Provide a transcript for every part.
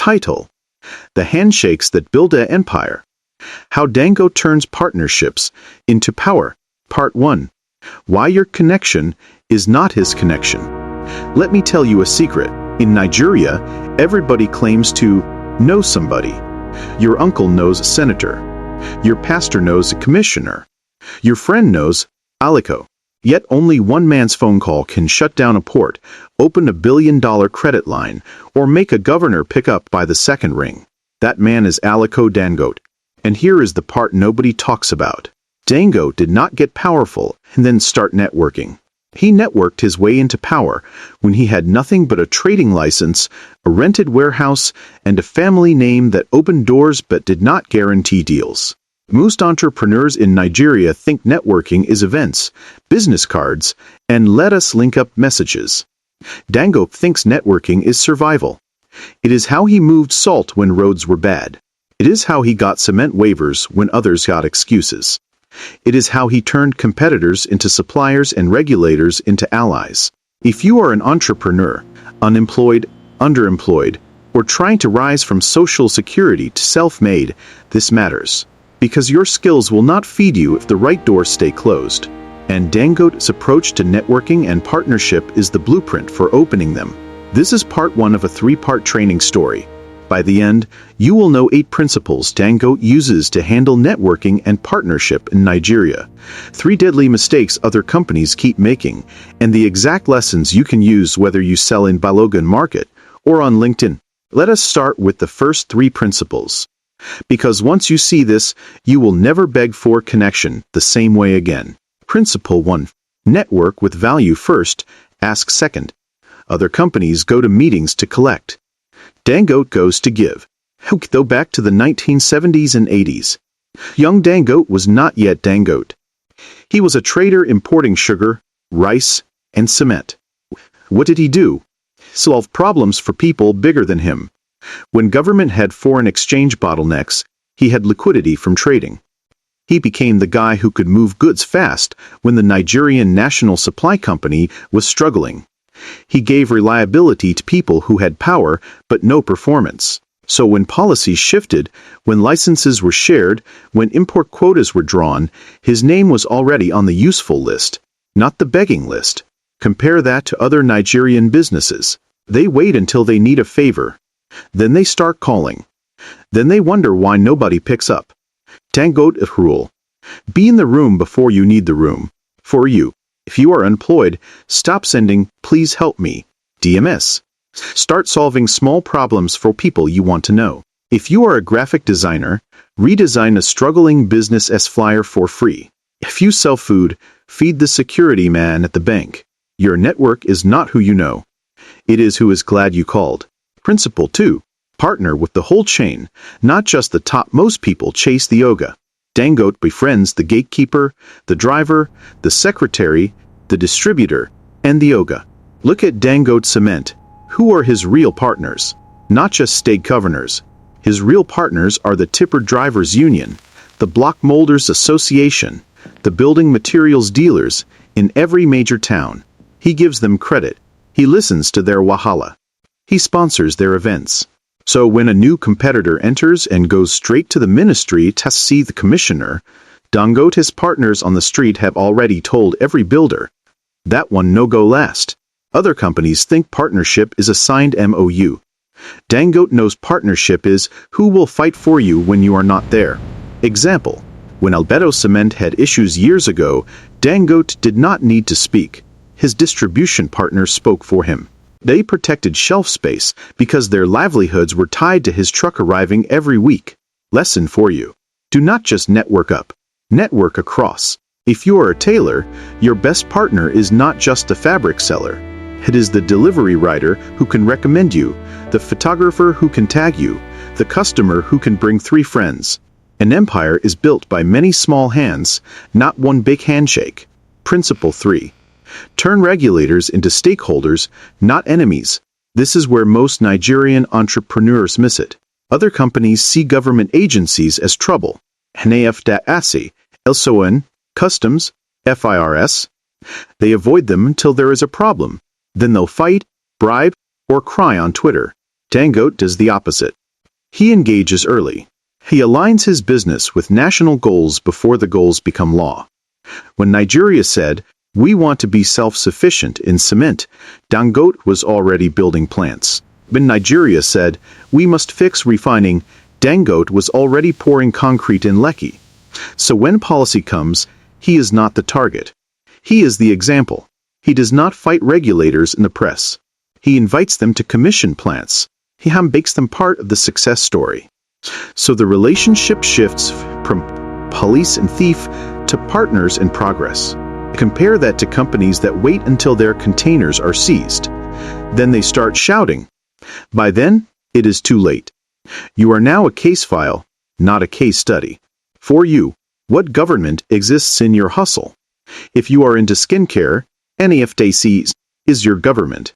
Title: The Handshakes That Build an Empire. How Dangote Turns Partnerships into Power. Part 1. Why Your Connection is Not His Connection. Let me tell you a secret. In Nigeria, everybody claims to know somebody. Your uncle knows a senator. Your pastor knows a commissioner. Your friend knows Aliko. Yet only one man's phone call can shut down a port, open a billion-dollar credit line, or make a governor pick up by the second ring. That man is Aliko Dangote. And here is the part nobody talks about. Dangote did not get powerful and then start networking. He networked his way into power when he had nothing but a trading license, a rented warehouse, and a family name that opened doors but did not guarantee deals. Most entrepreneurs in Nigeria think networking is events, business cards, and let us link up messages. Dangote thinks networking is survival. It is how he moved salt when roads were bad. It is how he got cement waivers when others got excuses. It is how he turned competitors into suppliers and regulators into allies. If you are an entrepreneur, unemployed, underemployed, or trying to rise from social security to self-made, this matters. Because your skills will not feed you if the right doors stay closed. And Dangote's approach to networking and partnership is the blueprint for opening them. This is part 1 of a 3-part training story. By the end, you will know 8 principles Dangote uses to handle networking and partnership in Nigeria, 3 deadly mistakes other companies keep making, and the exact lessons you can use whether you sell in Balogun Market or on LinkedIn. Let us start with the first 3 principles. Because once you see this, you will never beg for connection the same way again. Principle 1. Network with value first, ask second. Other companies go to meetings to collect. Dangote goes to give. Though back to the 1970s and 80s. Young Dangote was not yet Dangote. He was a trader importing sugar, rice, and cement. What did he do? Solve problems for people bigger than him. When government had foreign exchange bottlenecks, he had liquidity from trading. He became the guy who could move goods fast when the Nigerian National Supply Company was struggling. He gave reliability to people who had power but no performance. So when policies shifted, when licenses were shared, when import quotas were drawn, his name was already on the useful list, not the begging list. Compare that to other Nigerian businesses. They wait until they need a favor. Then they start calling. Then they wonder why nobody picks up. Dangote rule. Be in the room before you need the room. For you. If you are unemployed, stop sending, "Please help me" DMS. Start solving small problems for people you want to know. If you are a graphic designer, redesign a struggling business flyer for free. If you sell food, feed the security man at the bank. Your network is not who you know. It is who is glad you called. Principle 2. Partner with the whole chain, not just the top. Most people chase the yoga. Dangote befriends the gatekeeper, the driver, the secretary, the distributor, and the yoga. Look at Dangote Cement. Who are his real partners? Not just state governors. His real partners are the tipper drivers union, the block molders association, the building materials dealers in every major town. He gives them credit. He listens to their wahala. He sponsors their events. So when a new competitor enters and goes straight to the ministry to see the commissioner, Dangote's partners on the street have already told every builder, that one no go last. Other companies think partnership is a signed MOU. Dangote knows partnership is who will fight for you when you are not there. Example, when Albedo Cement had issues years ago, Dangote did not need to speak. His distribution partners spoke for him. They protected shelf space because their livelihoods were tied to his truck arriving every week. Lesson for you. Do not just network up. Network across. If you are a tailor, your best partner is not just the fabric seller. It is the delivery rider who can recommend you, the photographer who can tag you, the customer who can bring 3 friends. An empire is built by many small hands, not one big handshake. Principle 3. Turn regulators into stakeholders, not enemies. This is where most Nigerian entrepreneurs miss it. Other companies see government agencies as trouble. NAF-ASI, LSON, Customs, FIRS. They avoid them until there is a problem. Then they'll fight, bribe, or cry on Twitter. Dangote does the opposite. He engages early. He aligns his business with national goals before the goals become law. When Nigeria said, "We want to be self-sufficient in cement," Dangote was already building plants. When Nigeria said, "We must fix refining," Dangote was already pouring concrete in Lekki. So when policy comes, he is not the target. He is the example. He does not fight regulators in the press. He invites them to commission plants. He makes them part of the success story. So the relationship shifts from police and thief to partners in progress. Compare that to companies that wait until their containers are seized. Then they start shouting. By then, it is too late. You are now a case file, not a case study. For you, what government exists in your hustle? If you are into skincare, NEFTCs is your government.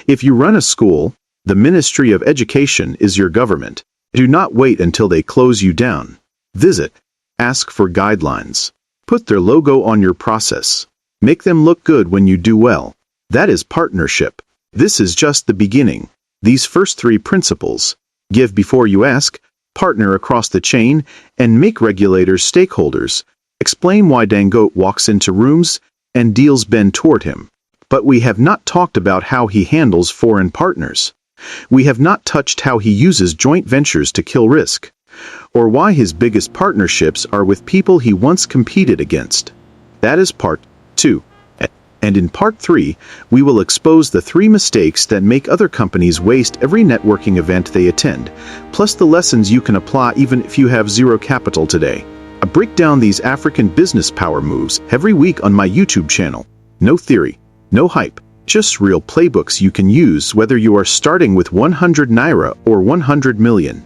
If you run a school, the Ministry of Education is your government. Do not wait until they close you down. Visit. Ask for guidelines. Put their logo on your process. Make them look good when you do well. That is partnership. This is just the beginning. These first three principles: give before you ask, partner across the chain, and make regulators stakeholders, explain why Dangote walks into rooms and deals bend toward him. But we have not talked about how he handles foreign partners. We have not touched how he uses joint ventures to kill risk, or why his biggest partnerships are with people he once competed against. That is part 2. And in part 3, we will expose the 3 mistakes that make other companies waste every networking event they attend, plus the lessons you can apply even if you have zero capital today. I break down these African business power moves every week on my YouTube channel. No theory, no hype, just real playbooks you can use whether you are starting with 100 Naira or 100 million.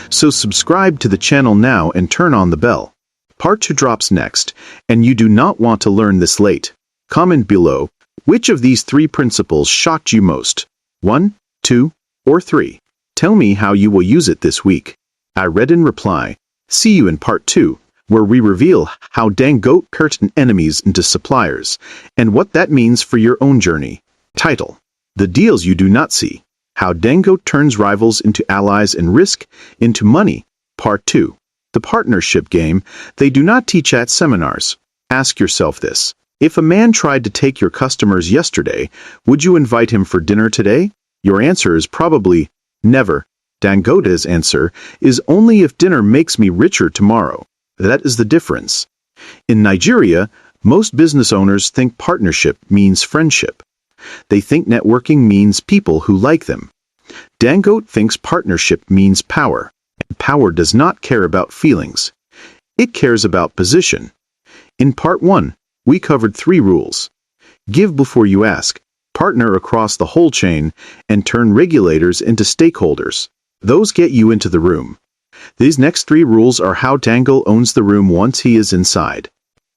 So subscribe to the channel now and turn on the bell. Part 2 drops next, and you do not want to learn this late. Comment below, which of these 3 principles shocked you most? 1, 2, or 3? Tell me how you will use it this week. I read and reply. See you in part 2, where we reveal how Dangote turned enemies into suppliers, and what that means for your own journey. Title: The Deals You Do Not See. How Dangote Turns Rivals into Allies and Risk into Money. Part 2. The partnership game they do not teach at seminars. Ask yourself this. If a man tried to take your customers yesterday, would you invite him for dinner today? Your answer is probably never. Dangote's answer is only if dinner makes me richer tomorrow. That is the difference. In Nigeria, most business owners think partnership means friendship. They think networking means people who like them. Dangote thinks partnership means power. And power does not care about feelings. It cares about position. In part 1, we covered 3 rules. Give before you ask, partner across the whole chain, and turn regulators into stakeholders. Those get you into the room. These next 3 rules are how Dangote owns the room once he is inside.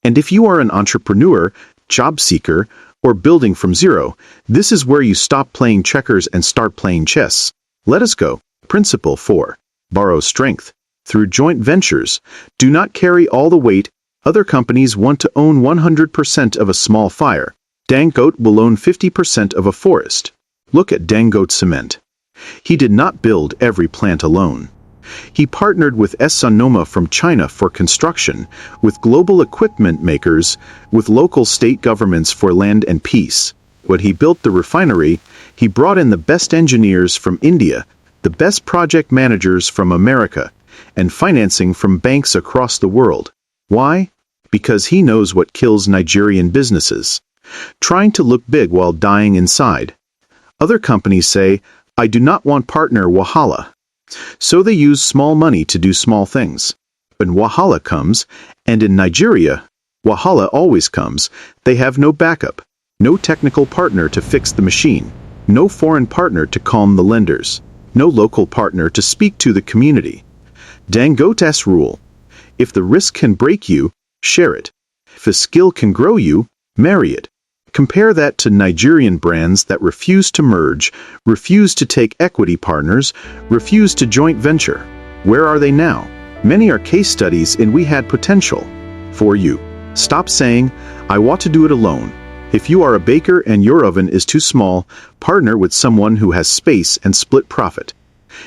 And if you are an entrepreneur, job seeker, or building from zero, this is where you stop playing checkers and start playing chess. Let us go. Principle 4. Borrow strength. Through joint ventures, do not carry all the weight. Other companies want to own 100% of a small fire. Dangote will own 50% of a forest. Look at Dangote Cement. He did not build every plant alone. He partnered with Sonoma from China for construction, with global equipment makers, with local state governments for land and peace. When he built the refinery, he brought in the best engineers from India, the best project managers from America, and financing from banks across the world. Why? Because he knows what kills Nigerian businesses. Trying to look big while dying inside. Other companies say, "I do not want partner Wahala." So they use small money to do small things. When Wahala comes, and in Nigeria, Wahala always comes, they have no backup, no technical partner to fix the machine, no foreign partner to calm the lenders, no local partner to speak to the community. Dangote's rule: if the risk can break you, share it. If a skill can grow you, marry it. Compare that to Nigerian brands that refuse to merge, refuse to take equity partners, refuse to joint venture. Where are they now? Many are case studies and we had potential. For you, stop saying, "I want to do it alone." If you are a baker and your oven is too small, partner with someone who has space and split profit.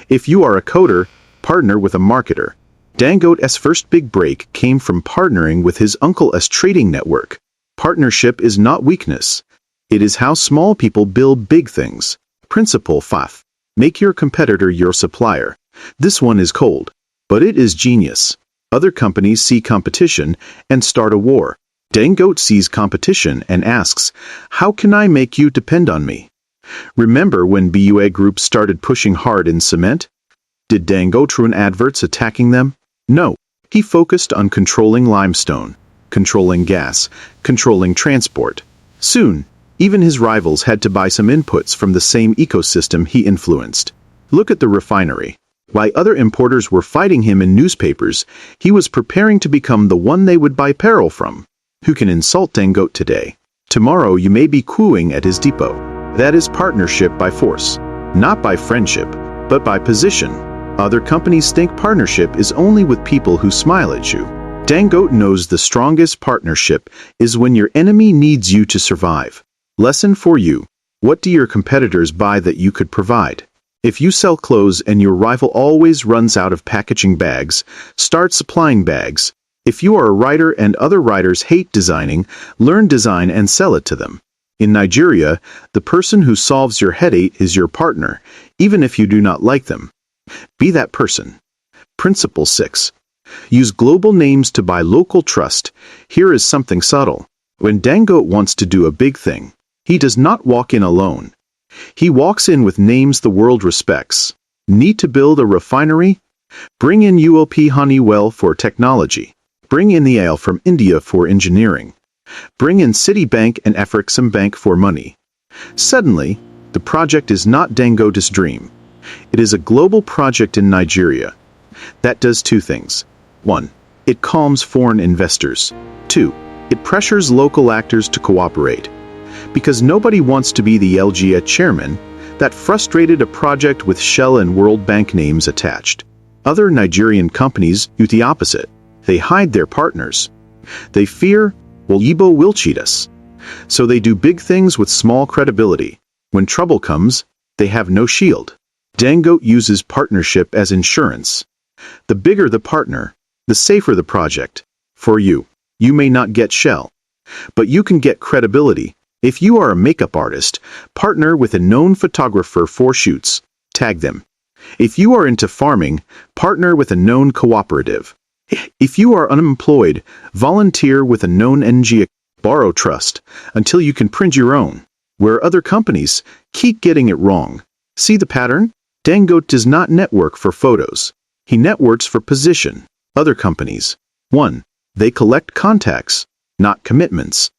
If you are a coder, partner with a marketer. Dangote's first big break came from partnering with his uncle's trading network. Partnership is not weakness. It is how small people build big things. Principle 5. Make your competitor your supplier. This one is cold, but it is genius. Other companies see competition and start a war. Dangote sees competition and asks, how can I make you depend on me? Remember when BUA Group started pushing hard in cement? Did Dangote run adverts attacking them? No. He focused on controlling limestone, controlling gas, controlling transport. Soon, even his rivals had to buy some inputs from the same ecosystem he influenced. Look at the refinery. While other importers were fighting him in newspapers, he was preparing to become the one they would buy apparel from. Who can insult Dangote today? Tomorrow you may be cooing at his depot. That is partnership by force. Not by friendship, but by position. Other companies think partnership is only with people who smile at you. Dangote knows the strongest partnership is when your enemy needs you to survive. Lesson for you. What do your competitors buy that you could provide? If you sell clothes and your rival always runs out of packaging bags, start supplying bags. If you are a writer and other writers hate designing, learn design and sell it to them. In Nigeria, the person who solves your headache is your partner, even if you do not like them. Be that person. Principle 6. Use global names to buy local trust. Here is something subtle. When Dangote wants to do a big thing, he does not walk in alone. He walks in with names the world respects. Need to build a refinery? Bring in UOP Honeywell for technology. Bring in the AL from India for engineering. Bring in Citibank and Afrexim Bank for money. Suddenly, the project is not Dangote's dream. It is a global project in Nigeria. That does two things. 1. It calms foreign investors. 2. It pressures local actors to cooperate. Because nobody wants to be the LGA chairman, that frustrated a project with Shell and World Bank names attached. Other Nigerian companies do the opposite. They hide their partners. They fear, well, Igbo will cheat us. So they do big things with small credibility. When trouble comes, they have no shield. Dangote uses partnership as insurance. The bigger the partner, the safer the project. For you, you may not get Shell, but you can get credibility. If you are a makeup artist, partner with a known photographer for shoots. Tag them. If you are into farming, partner with a known cooperative. If you are unemployed, volunteer with a known NGO. Borrow trust until you can print your own. Where other companies keep getting it wrong. See the pattern? Dangote does not network for photos. He networks for position. Other companies. 1. They collect contacts, not commitments.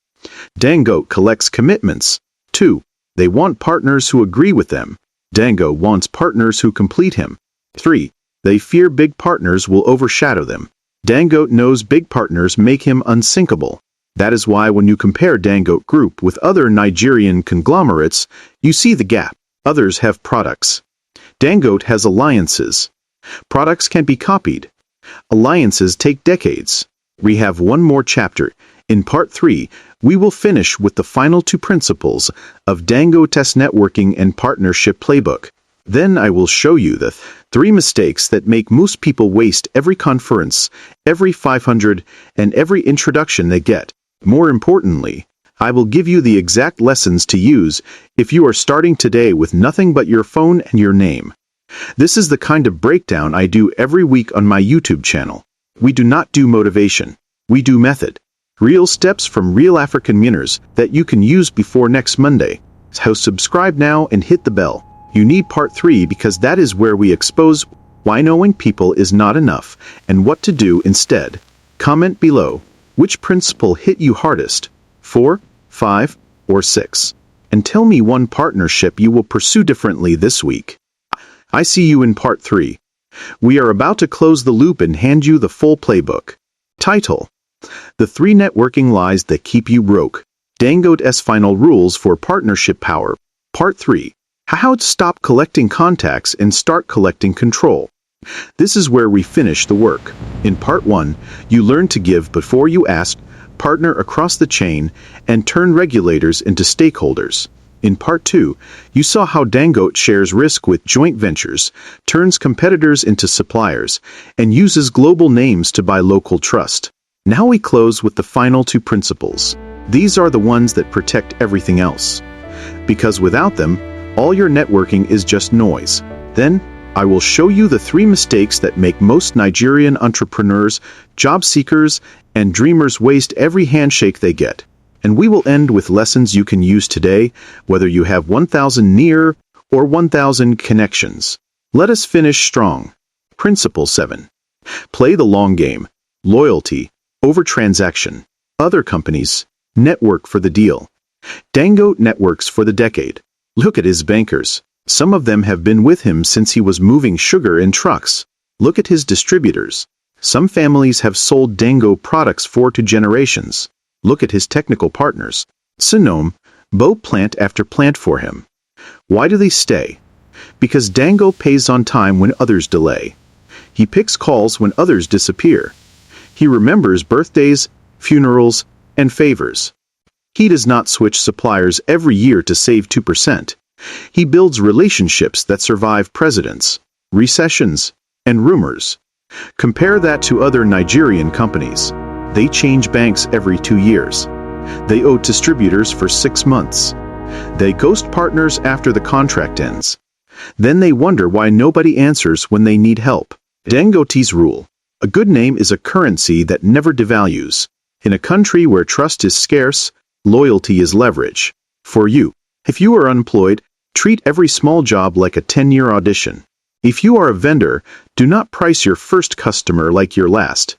Dangote collects commitments. 2. They want partners who agree with them. Dangote wants partners who complete him. 3. They fear big partners will overshadow them. Dangote knows big partners make him unsinkable. That is why when you compare Dangote Group with other Nigerian conglomerates, you see the gap. Others have products. Dangote has alliances. Products can be copied. Alliances take decades. We have one more chapter. In part 3, we will finish with the final 2 principles of Dangote's networking and partnership playbook. Then I will show you the 3 mistakes that make most people waste every conference, every 500, and every introduction they get. More importantly, I will give you the exact lessons to use if you are starting today with nothing but your phone and your name. This is the kind of breakdown I do every week on my YouTube channel. We do not do motivation. We do method. Real steps from real African winners that you can use before next Monday. So subscribe now and hit the bell. You need part 3 because that is where we expose why knowing people is not enough and what to do instead. Comment below which principle hit you hardest, 4, 5, or 6, and tell me one partnership you will pursue differently this week. I see you in part 3. We are about to close the loop and hand you the full playbook. Title: The 3 Networking Lies That Keep You Broke. Dangote's Final Rules for Partnership Power. Part 3. How to Stop Collecting Contacts and Start Collecting Control. This is where we finish the work. In Part 1, you learn to give before you ask, partner across the chain, and turn regulators into stakeholders. In part 2, you saw how Dangote shares risk with joint ventures, turns competitors into suppliers, and uses global names to buy local trust. Now we close with the final 2 principles. These are the ones that protect everything else. Because without them, all your networking is just noise. Then, I will show you the 3 mistakes that make most Nigerian entrepreneurs, job seekers, and dreamers waste every handshake they get. And we will end with lessons you can use today, whether you have 1,000 near or 1,000 connections. Let us finish strong. Principle 7. Play the long game. Loyalty over transaction. Other companies network for the deal. Dangote networks for the decade. Look at his bankers. Some of them have been with him since he was moving sugar in trucks. Look at his distributors. Some families have sold Dangote products for 2 generations. Look at his technical partners. Sinome, bow plant after plant for him. Why do they stay? Because Dangote pays on time when others delay. He picks calls when others disappear. He remembers birthdays, funerals, and favors. He does not switch suppliers every year to save 2%. He builds relationships that survive presidents, recessions, and rumors. Compare that to other Nigerian companies. They change banks every 2 years. They owe distributors for 6 months. They ghost partners after the contract ends. Then they wonder why nobody answers when they need help. Dangote's rule. A good name is a currency that never devalues. In a country where trust is scarce, loyalty is leverage. For you, if you are unemployed, treat every small job like a 10-year audition. If you are a vendor, do not price your first customer like your last.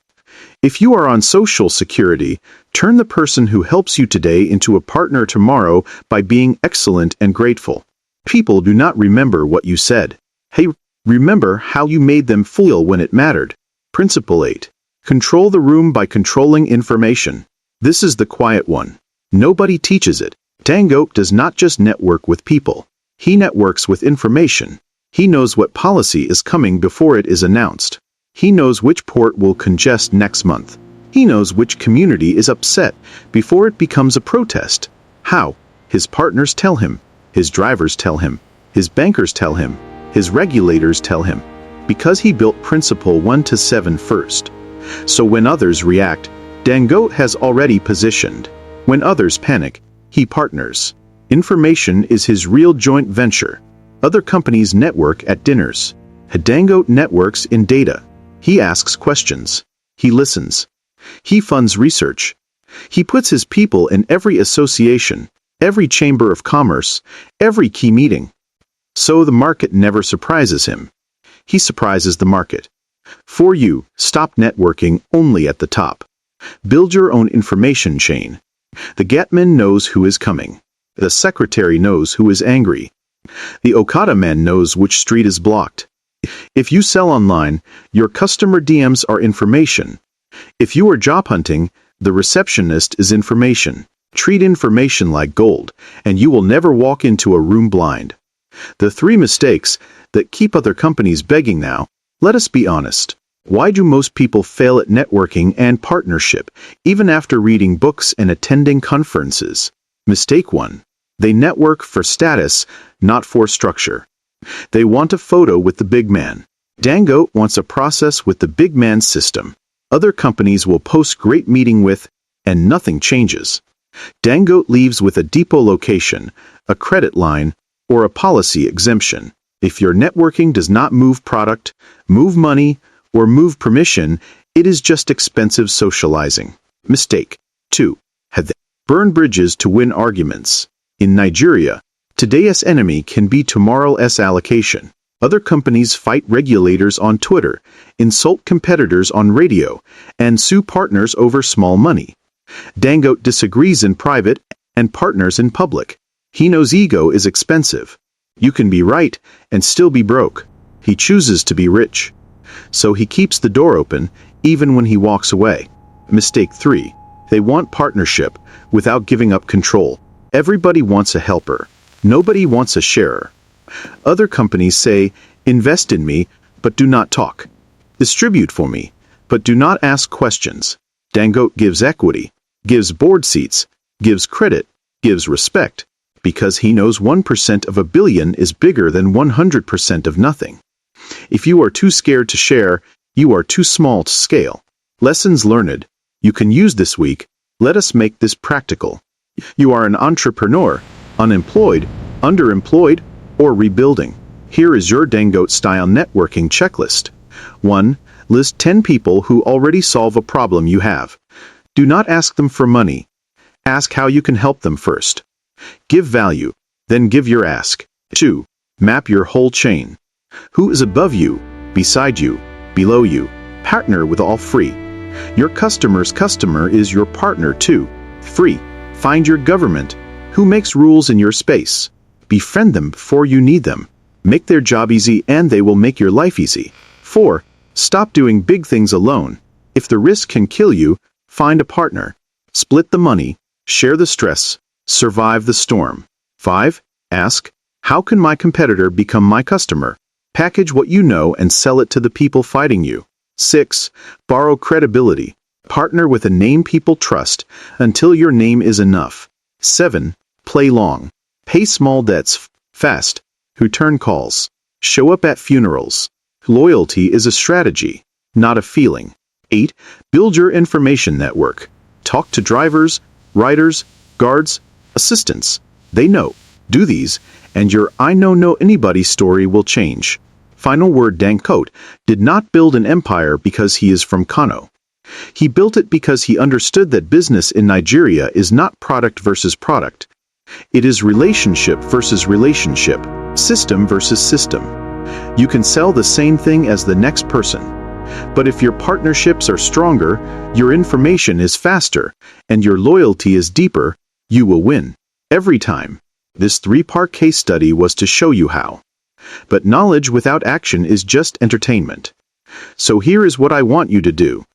If you are on Social Security, turn the person who helps you today into a partner tomorrow by being excellent and grateful. People do not remember what you said. Hey, remember how you made them feel when it mattered. Principle 8. Control the room by controlling information. This is the quiet one. Nobody teaches it. Dangote does not just network with people. He networks with information. He knows what policy is coming before it is announced. He knows which port will congest next month. He knows which community is upset before it becomes a protest. How? His partners tell him. His drivers tell him. His bankers tell him. His regulators tell him. Because he built Principle 1 to 7 first. So when others react, Dangote has already positioned. When others panic, he partners. Information is his real joint venture. Other companies network at dinners. Dangote networks in data. He asks questions. He listens. He funds research. He puts his people in every association, every chamber of commerce, every key meeting. So the market never surprises him. He surprises the market. For you, stop networking only at the top. Build your own information chain. The Gatman knows who is coming. The secretary knows who is angry. The Okada man knows which street is blocked. If you sell online, your customer DMs are information. If you are job hunting, the receptionist is information. Treat information like gold, and you will never walk into a room blind. The 3 mistakes that keep other companies begging now. Let us be honest. Why do most people fail at networking and partnership, even after reading books and attending conferences? Mistake 1. They network for status, not for structure. They want a photo with the big man. Dangote wants a process with the big man's system. Other companies will post great meeting with, and nothing changes. Dangote leaves with a depot location, a credit line, or a policy exemption. If your networking does not move product, move money, or move permission, it is just expensive socializing. Mistake 2. Burn bridges to win arguments. In Nigeria, today's enemy can be tomorrow's allocation. Other companies fight regulators on Twitter, insult competitors on radio, and sue partners over small money. Dangote disagrees in private and partners in public. He knows ego is expensive. You can be right and still be broke. He chooses to be rich. So he keeps the door open even when he walks away. Mistake 3. They want partnership without giving up control. Everybody wants a helper. Nobody wants a sharer. Other companies say, invest in me, but do not talk. Distribute for me, but do not ask questions. Dangote gives equity, gives board seats, gives credit, gives respect. because he knows 1% of a billion is bigger than 100% of nothing. If you are too scared to share, you are too small to scale. Lessons learned. You can use this week. Let us make this practical. You are an entrepreneur, unemployed, underemployed, or rebuilding. Here is your Dangote-style networking checklist. 1. List 10 people who already solve a problem you have. Do not ask them for money. Ask how you can help them first. Give value, then give your ask. 2. Map your whole chain. Who is above you, beside you, below you? Partner with all free. Your customer's customer is your partner too. 3. Find your government. Who makes rules in your space? Befriend them before you need them. Make their job easy and they will make your life easy. 4. Stop doing big things alone. If the risk can kill you, find a partner. Split the money, share the stress, survive the storm. 5. Ask, how can my competitor become my customer? Package what you know and sell it to the people fighting you. 6. Borrow credibility. Partner with a name people trust until your name is enough. 7. Play long. Pay small debts fast. Return calls. Show up at funerals. Loyalty is a strategy, not a feeling. 8. Build your information network. Talk to drivers, riders, guards, assistants. They know. Do these, and your I know anybody story will change. Final word. Dangote did not build an empire because he is from Kano. He built it because he understood that business in Nigeria is not product versus product. It is relationship versus relationship, system versus system. You can sell the same thing as the next person. But if your partnerships are stronger, your information is faster, and your loyalty is deeper, you will win. Every time. This 3-part case study was to show you how. But knowledge without action is just entertainment. So here is what I want you to do.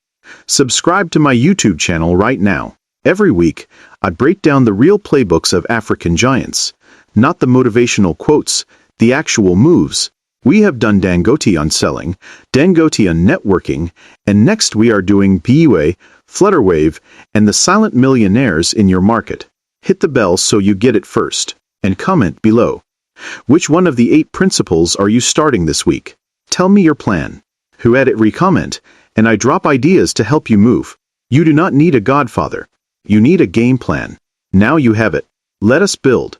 Subscribe to my YouTube channel right now. Every week, I break down the real playbooks of African giants. Not the motivational quotes, the actual moves. We have done Dangote on selling, Dangote on networking, and next we are doing PUA, Flutterwave, and the silent millionaires in your market. Hit the bell so you get it first, and comment below. Which one of the 8 principles are you starting this week? Tell me your plan. Who edit recomment, and I drop ideas to help you move. You do not need a godfather. You need a game plan. Now you have it. Let us build.